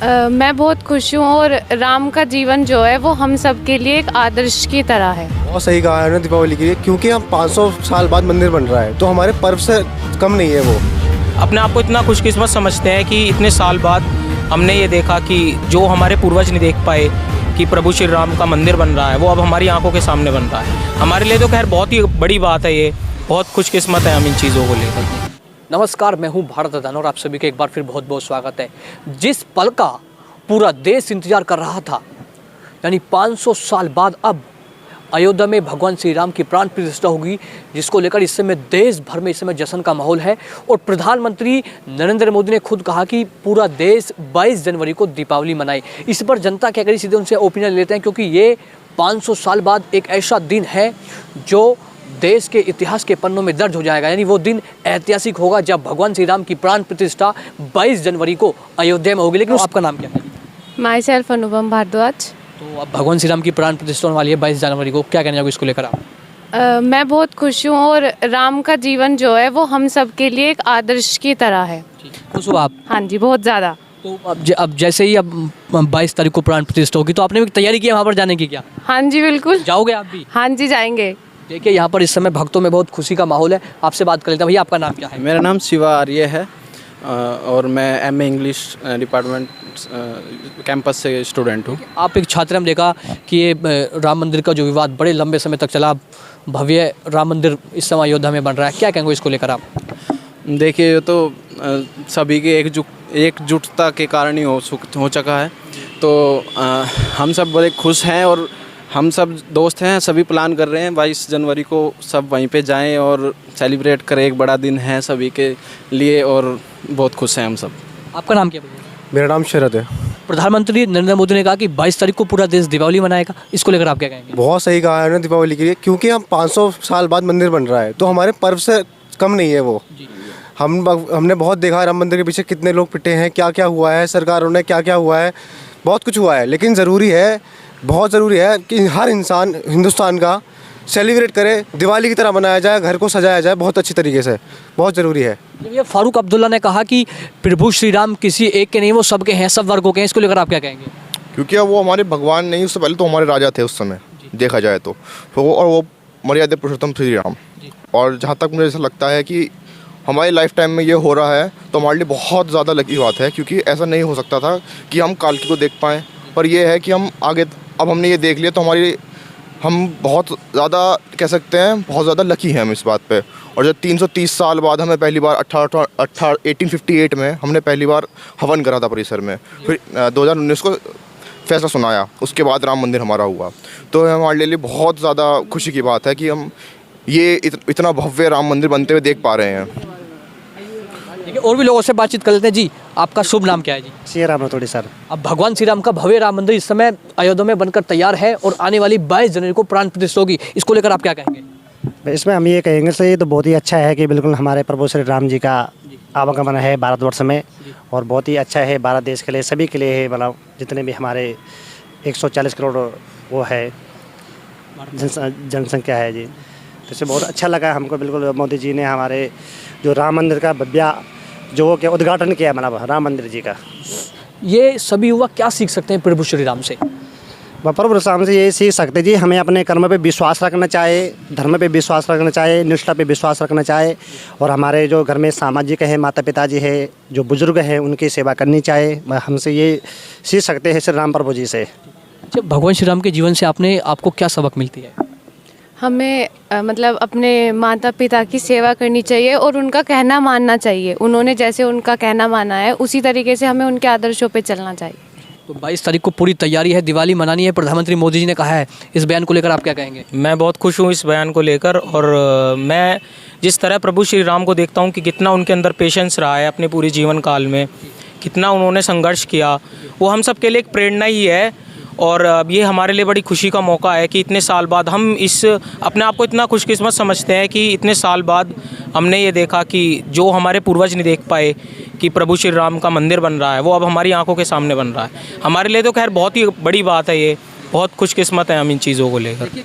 मैं बहुत खुश हूँ और राम का जीवन जो है वो हम सब के लिए एक आदर्श की तरह है। बहुत सही कहा है ना दीपावली के लिए, क्योंकि हम 500 साल बाद मंदिर बन रहा है तो हमारे पर्व से कम नहीं है वो। अपने आप को इतना खुशकिस्मत समझते हैं कि इतने साल बाद हमने ये देखा कि जो हमारे पूर्वज नहीं देख पाए कि प्रभु श्री राम का मंदिर बन रहा है वो अब हमारी आंखों के सामने बन रहा है। हमारे लिए तो खैर बहुत ही बड़ी बात है, ये बहुत खुशकिस्मत है हम इन चीज़ों को लेकर। नमस्कार, मैं हूं भारत रतन और आप सभी का एक बार फिर बहुत बहुत स्वागत है। जिस पल का पूरा देश इंतजार कर रहा था, यानी 500 साल बाद अब अयोध्या में भगवान श्री राम की प्राण प्रतिष्ठा होगी, जिसको लेकर इस समय देश भर में इस समय जश्न का माहौल है। और प्रधानमंत्री नरेंद्र मोदी ने खुद कहा कि पूरा देश 22 जनवरी को दीपावली मनाए। इस पर जनता क्या करी, सीधे उनसे ओपिनियन लेते हैं, क्योंकि ये 500 साल बाद एक ऐसा दिन है जो देश के इतिहास के पन्नों में दर्ज हो जाएगा। यानी वो दिन ऐतिहासिक होगा जब भगवान श्री राम की प्राण प्रतिष्ठा 22 जनवरी को अयोध्या में होगी। लेकिन आपका नाम क्या है? माई सेल्फ अनुपम भारद्वाज। तो अब भगवान श्री राम की प्राण प्रतिष्ठा होने वाली है 22 जनवरी को, क्या कहना चाहोगे इसको लेकर आप? मैं बहुत खुश हूँ और राम का जीवन जो है वो हम सब के लिए एक आदर्श की तरह है। खुश हो आप? हाँ जी, बहुत ज़्यादा। तो अब जैसे ही अब 22 तारीख को प्राण प्रतिष्ठा होगी तो आपने भी तैयारी की है वहाँ पर जाने की क्या? हाँ जी बिल्कुल। जाओगे आप भी? हाँ जी जाएंगे। देखिए यहाँ पर इस समय भक्तों में बहुत खुशी का माहौल है। आपसे बात कर लेते हैं। भैया आपका नाम क्या है? मेरा नाम शिवा आर्य है और मैं एमए इंग्लिश डिपार्टमेंट कैंपस से स्टूडेंट हूँ। आप एक छात्र, हम देखा कि ये राम मंदिर का जो विवाद बड़े लंबे समय तक चला, भव्य राम मंदिर इस समय अयोध्या में बन रहा है, क्या कहेंगे इसको लेकर आप? देखिए ये तो सभी की एकजुटता के कारण ही हो चुका है। तो हम सब बड़े खुश हैं और हम सब दोस्त हैं, सभी प्लान कर रहे हैं 22 जनवरी को सब वहीं पे जाएं और सेलिब्रेट करें। एक बड़ा दिन है सभी के लिए और बहुत खुश हैं हम सब। आपका नाम क्या है? मेरा नाम शरद है। प्रधानमंत्री नरेंद्र मोदी ने कहा कि 22 तारीख को पूरा देश दीपावली मनाएगा, इसको लेकर आप क्या कहेंगे? बहुत सही कहा है ना दीपावली के लिए, क्योंकि हम 500 साल बाद मंदिर बन रहा है तो हमारे पर्व से कम नहीं है वो। हमने बहुत देखा राम मंदिर के पीछे कितने लोग पिटे हैं, क्या क्या हुआ है, सरकारों ने क्या क्या हुआ है, बहुत कुछ हुआ है। लेकिन ज़रूरी है, बहुत ज़रूरी है कि हर इंसान हिंदुस्तान का सेलिब्रेट करे, दिवाली की तरह मनाया जाए, घर को सजाया जाए बहुत अच्छी तरीके से, बहुत ज़रूरी है। ये फारूक अब्दुल्ला ने कहा कि प्रभु श्री राम किसी एक के नहीं, वो सबके हैं, सब वर्गों के हैं, इसको लेकर आप क्या कहेंगे? क्योंकि वो हमारे भगवान नहीं, उससे पहले तो हमारे राजा थे उस समय देखा जाए तो वो मर्यादा पुरुषोत्तम श्री राम। और जहाँ तक मुझे ऐसा लगता है कि हमारी लाइफ टाइम में ये हो रहा है तो हमारे लिए बहुत ज़्यादा लकी बात है, क्योंकि ऐसा नहीं हो सकता था कि हम काल्की को देख पाएँ। पर यह है कि हम आगे अब हमने ये देख लिया तो हम बहुत ज़्यादा कह सकते हैं, बहुत ज़्यादा लकी हैं हम इस बात पे। और जब 330 साल बाद हमें पहली बार 1858 में हमने पहली बार हवन करा था परिसर में, फिर 2019 को फैसला सुनाया, उसके बाद राम मंदिर हमारा हुआ। तो हमारे लिए बहुत ज़्यादा खुशी की बात है कि हम ये इतना भव्य राम मंदिर बनते हुए देख पा रहे हैं। देखिए और भी लोगों से बातचीत कर लेते हैं। जी आपका शुभ नाम क्या है? जी श्री राम रतोड़ी सर। अब भगवान श्री राम का भव्य राम मंदिर इस समय अयोध्या में बनकर तैयार है और आने वाली 22 जनवरी को प्राण प्रतिष्ठा होगी, इसको लेकर आप क्या कहेंगे? इसमें हम ये कहेंगे सर, ये तो बहुत ही अच्छा है कि बिल्कुल हमारे प्रभु श्री राम जी का आवागमन है भारतवर्ष में, और बहुत ही अच्छा है भारत देश के लिए, सभी के लिए है। मतलब जितने भी हमारे 140 करोड़ वो है जनसंख्या है जी, तो इससे बहुत अच्छा लगा हमको। बिल्कुल मोदी जी ने हमारे जो राम मंदिर का भव्य जो क्या उद्घाटन किया, मतलब राम मंदिर जी का। ये सभी युवा क्या सीख सकते हैं प्रभु श्री राम से? प्रभु श्री राम से ये सीख सकते जी, हमें अपने कर्म पे विश्वास रखना चाहिए, धर्म पे विश्वास रखना चाहिए, निष्ठा पे विश्वास रखना चाहिए, और हमारे जो घर में सामाजिक है, माता पिता जी है, जो बुजुर्ग हैं, उनकी सेवा करनी चाहिए। हमसे ये सीख सकते हैं श्री राम प्रभु जी से। जब भगवान श्री राम के जीवन से आपको क्या सबक मिलती है? हमें मतलब अपने माता पिता की सेवा करनी चाहिए और उनका कहना मानना चाहिए। उन्होंने जैसे उनका कहना माना है उसी तरीके से हमें उनके आदर्शों पे चलना चाहिए। तो 22 तारीख को पूरी तैयारी है, दिवाली मनानी है, प्रधानमंत्री मोदी जी ने कहा है, इस बयान को लेकर आप क्या कहेंगे? मैं बहुत खुश हूँ इस बयान को लेकर। और मैं जिस तरह प्रभु श्री राम को देखता हूँ कि कितना उनके अंदर पेशेंस रहा है अपने पूरे जीवन काल में, कितना उन्होंने संघर्ष किया, वो हम सब के लिए एक प्रेरणा ही है। और अब ये हमारे लिए बड़ी खुशी का मौका है कि इतने साल बाद हम अपने आप को इतना खुशकिस्मत समझते हैं कि इतने साल बाद हमने ये देखा कि जो हमारे पूर्वज नहीं देख पाए कि प्रभु श्री राम का मंदिर बन रहा है वो अब हमारी आंखों के सामने बन रहा है। हमारे लिए तो खैर बहुत ही बड़ी बात है, ये बहुत खुशकिस्मत है हम इन चीज़ों को लेकर।